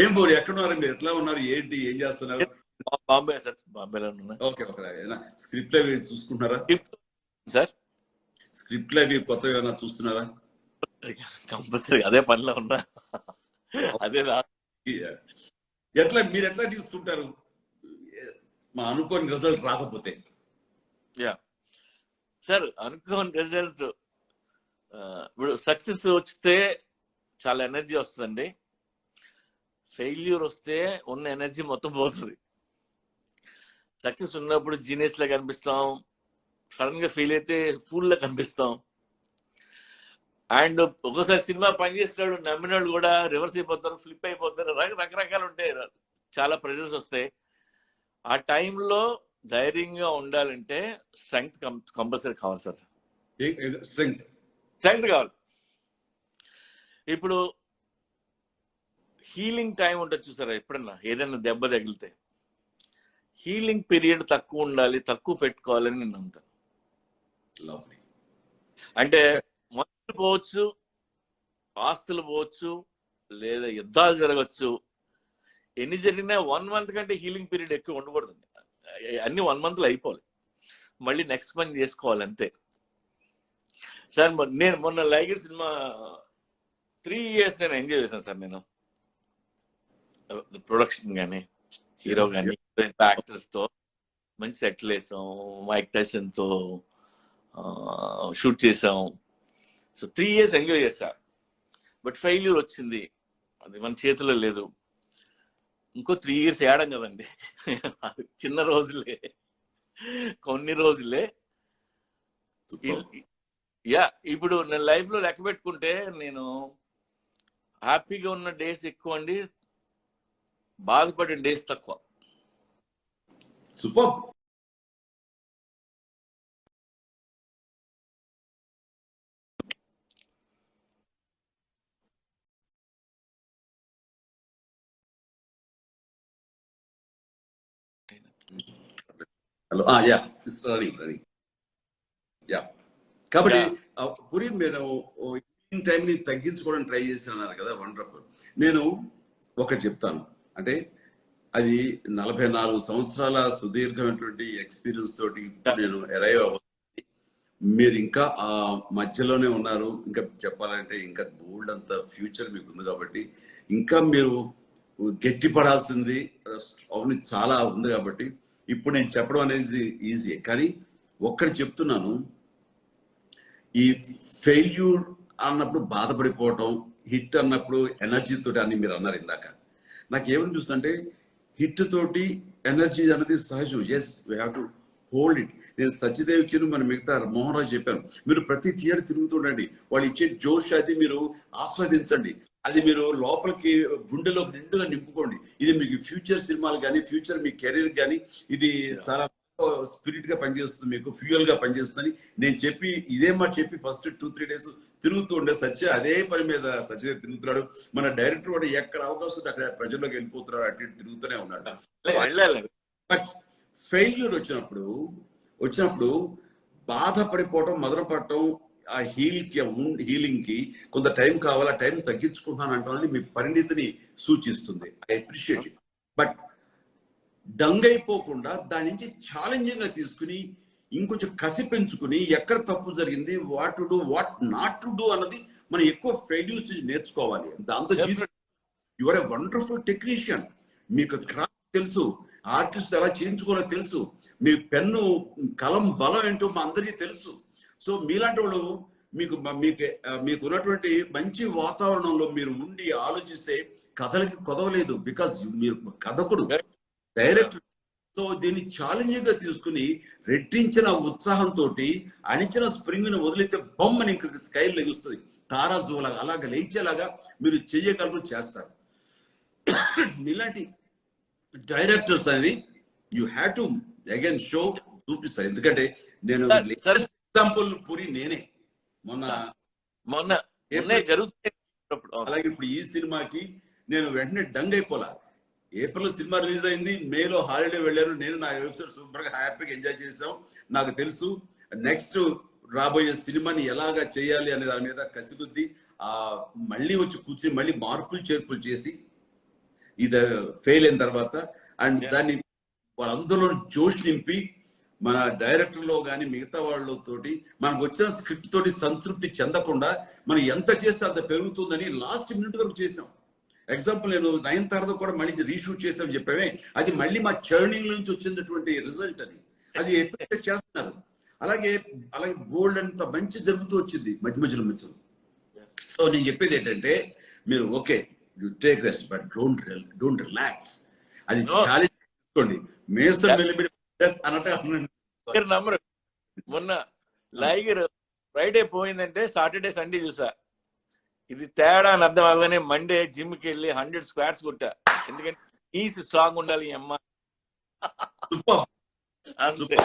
ఏం పూరి ఎక్కడున్నారు మీరు? ఎట్లా ఉన్నారు? ఏంటి ఏం చేస్తున్నారు? బాంబే సార్, బాంబేలో ఉన్నా. Okay okay. స్క్రిప్ట్ అవి చూసుకుంటున్నారా సార్? స్క్రిప్ట్లు అవి కొత్తగా ఏమైనా చూస్తున్నారా? కంపల్సరీ అదే పనిలో ఉన్నా. అదే మీరు ఎట్లా తీసుకుంటారు మా అనుకోని రిజల్ట్ రాకపోతే? యా సార్, అనుకోని రిజల్ట్ ఇప్పుడు సక్సెస్ వస్తే చాలా ఎనర్జీ వస్తుందండి. ఫెయిల్యూర్ వస్తే ఉన్న ఎనర్జీ మొత్తం పోతుంది. సక్సెస్ ఉన్నప్పుడు జీనియస్ లా కనిపిస్తాం, సడన్ గా ఫెయిల్ అయితే ఫూల్ లా కనిపిస్తాం. అండ్ ఒక్కోసారి సినిమా పనిచేస్తున్నాడు నమ్మిన వాళ్ళు కూడా రివర్స్ అయిపోతారు, ఫ్లిప్ అయిపోతారు, రకరకాలు ఉంటాయి, చాలా ప్రెజర్స్ వస్తాయి. ఆ టైంలో ధైర్యంగా ఉండాలంటే స్ట్రెంగ్త్ కంపల్సరీ కావాలి సార్. స్ట్రెంగ్త్ కావాలి. ఇప్పుడు హీలింగ్ టైం ఉంటుంది చూసారా, ఎప్పుడన్నా ఏదైనా దెబ్బ తగిలితే హీలింగ్ పీరియడ్ తక్కువ ఉండాలి, తక్కువ పెట్టుకోవాలని నేను నమ్ముతాను. అంటే మనుషులు పోవచ్చు, ఆస్తులు పోవచ్చు, లేదా యుద్ధాలు జరగచ్చు. ఎన్ని జరిగినా 1 month కంటే హీలింగ్ పీరియడ్ ఎక్కువ ఉండకూడదు. అన్ని 1 month లో అయిపోవాలి, మళ్ళీ నెక్స్ట్ పని చేసుకోవాలి అంతే సార్. నేను మొన్న లైగర్ సినిమా 3 years నేను ఎంజాయ్ చేశాను సార్. నేను ప్రొడక్షన్ కానీ, హీరో కానీ, యాక్టర్స్ తో మంచి సెటిల్ వేసాం, మైక్ టైసన్ తో షూట్ చేసాం. సో 3 years ఎంజాయ్ చేశా. బట్ ఫెయిల్యూర్ వచ్చింది, అది మన చేతిలో లేదు. ఇంకో 3 years ఏడం కదండి, చిన్న రోజులే, కొన్ని రోజులే. యా ఇప్పుడు నేను లైఫ్ లో లెక్క పెట్టుకుంటే నేను హ్యాపీగా ఉన్న డేస్ ఎక్కువ అండి, బాధపడే డేస్ తక్కువ. Super. Hello, yeah running. Yeah కాబట్టి పురి మీరు టైం ని తగ్గించుకోవడానికి ట్రై చేస్తున్నారు కదా, వండర్ఫుల్. నేను ఒకటి చెప్తాను, అంటే అది 44 సంవత్సరాల సుదీర్ఘమైనటువంటి ఎక్స్పీరియన్స్ తోటి నేను అరైవ్ అవ్వాలి. మీరు ఇంకా ఆ మధ్యలోనే ఉన్నారు. ఇంకా చెప్పాలంటే ఇంకా గోల్డ్ అంత ఫ్యూచర్ మీకు ఉంది కాబట్టి ఇంకా మీరు గట్టిపడాల్సింది అవును చాలా ఉంది. కాబట్టి ఇప్పుడు నేను చెప్పడం అనేది ఈజీ, కానీ ఒక్కటి చెప్తున్నాను, ఈ ఫెయిల్యూర్ అన్నప్పుడు బాధపడిపోవటం, హిట్ అన్నప్పుడు ఎనర్జీ తోటి అని మీరు అన్నారు ఇందాక. నాకు ఏమనిపిస్తుందంటే హిట్ తోటి ఎనర్జీ అనేది సహజం. Yes, we have to hold it. నేను సత్యదేవికి మన మిగతా మోహన్ రాజు చెప్పాను, మీరు ప్రతి థియేటర్ తిరుగుతుండండి, వాళ్ళు ఇచ్చే జోష్ అది మీరు ఆస్వాదించండి. అది మీరు లోపలికి గుండెలో నిండుగా నింపుకోండి. ఇది మీకు ఫ్యూచర్ సినిమాలు కానీ, ఫ్యూచర్ మీ కెరీర్ కానీ ఇది చాలా స్పిరిట్ గా పనిచేస్తుంది, మీకు ఫ్యూయల్ గా పనిచేస్తుందని నేను చెప్పి ఇదే మాట చెప్పి ఫస్ట్ 2-3 days తిరుగుతూ ఉండే. అదే పని మీద సత్యదేవ్ తిరుగుతున్నాడు. మన డైరెక్టర్ కూడా ఎక్కడ అవకాశం ఉంది అక్కడ ప్రజల్లోకి వెళ్ళిపోతున్నాడు, అటు ఇటు తిరుగుతూనే ఉన్నాడు. బట్ ఫెయిల్యూర్ వచ్చినప్పుడు బాధపడిపోవటం, మదనపడటం, ఆ హీలింగ్ కి కొంత టైం కావాలి, ఆ టైం తగ్గించుకుంటున్నాను అంటామని మీ పరిణితిని సూచిస్తుంది. I appreciate it. బట్ డంగ్ అయిపోకుండా దాని నుంచి ఛాలెంజింగ్ గా తీసుకుని ఇంకొంచెం కసి పెంచుకుని ఎక్కడ తప్పు జరిగింది, what to do, what not to do అన్నది మనం ఎక్కువ ఫెయిల్యూర్స్ నేర్చుకోవాలి. దాంతో యువర్ ఏ వండర్ఫుల్ టెక్నీషియన్, మీకు క్రాఫ్ట్ తెలుసు, ఆర్టిస్ట్ ఎలా చేయించుకోవాలో తెలుసు, మీ పెన్ను కలం బలం ఏంటో మా అందరికీ తెలుసు. సో మీలాంటి వాళ్ళు మీకు ఉన్నటువంటి మంచి వాతావరణంలో మీరు ఉండి ఆలోచిస్తే కథలకి కొదవలేదు. బికాస్ మీరు కథకుడు, డైరెక్టర్. సో దీన్ని ఛాలెంజింగ్ గా తీసుకుని రెట్టించిన ఉత్సాహంతో అణిచిన స్ప్రింగ్ ని వదిలితే బొమ్మని ఇంక స్కైల్ లెగుస్తుంది, తారాజులాగా అలాగా లేచేలాగా మీరు చెయ్యగలరు, చేస్తారు. ఇలాంటి డైరెక్టర్స్ అనేది you have to again show చూపిస్తారు. ఎందుకంటే నేను ఎగ్జాంపుల్ పూరి నేనే మొన్న జరుగుతుంది. అలాగే ఇప్పుడు ఈ సినిమాకి నేను వెంటనే డంగ్ అయిపోలా. ఏప్రిల్ సినిమా రిలీజ్ అయింది, మేలో హాలిడే వెళ్ళాను, నేను నా వెబ్సైట్ సూపర్గా హ్యాపీగా ఎంజాయ్ చేసాం. నాకు తెలుసు నెక్స్ట్ రాబోయే సినిమాని ఎలాగా చేయాలి అనే దాని మీద కసిబుద్ధి మళ్ళీ వచ్చి కూర్చొని మళ్ళీ మార్పులు చేర్పులు చేసి ఇది ఫెయిల్ అయిన తర్వాత, అండ్ Yeah. దాన్ని వాళ్ళందరిలో జోష్ నింపి మన డైరెక్టర్ లో కానీ మిగతా వాళ్ళతోటి మనకు వచ్చిన స్క్రిప్ట్ తోటి సంతృప్తి చెందకుండా మనం ఎంత చేస్తే అంత పెరుగుతుందని లాస్ట్ మినిట్ వరకు చేసాం. ఎగ్జాంపుల్ నేను 9th కూడా మళ్ళీ రీషూట్ చేసామని చెప్పామే, అది మళ్ళీ మా చర్నింగ్ నుంచి వచ్చినటువంటి రిజల్ట్. అది ఎప్రిషియేట్ చేస్తున్నారు. అలాగే గోల్డ్ అంత మంచి జరుగుతూ వచ్చింది మధ్యలో. సో నేను చెప్పేది ఏంటంటే, మీరు okay you take rest but don't relax. అది ఛాలెంజ్ తీసుకోండి. మేస్టర్ వెళ్ళి మీరు నమ్మరు, మొన్న లైగర్ ఫ్రైడే పోయిందంటే సాటర్డే సండే చూసా. ఇది తేడా అని అర్థం అవగానే మండే జిమ్ కి వెళ్ళి 100 స్క్వాట్స్ కొట్టా. ఎందుకంటే నీస్ స్ట్రాంగ్ ఉండాలి ఈ అమ్మ. అంతే.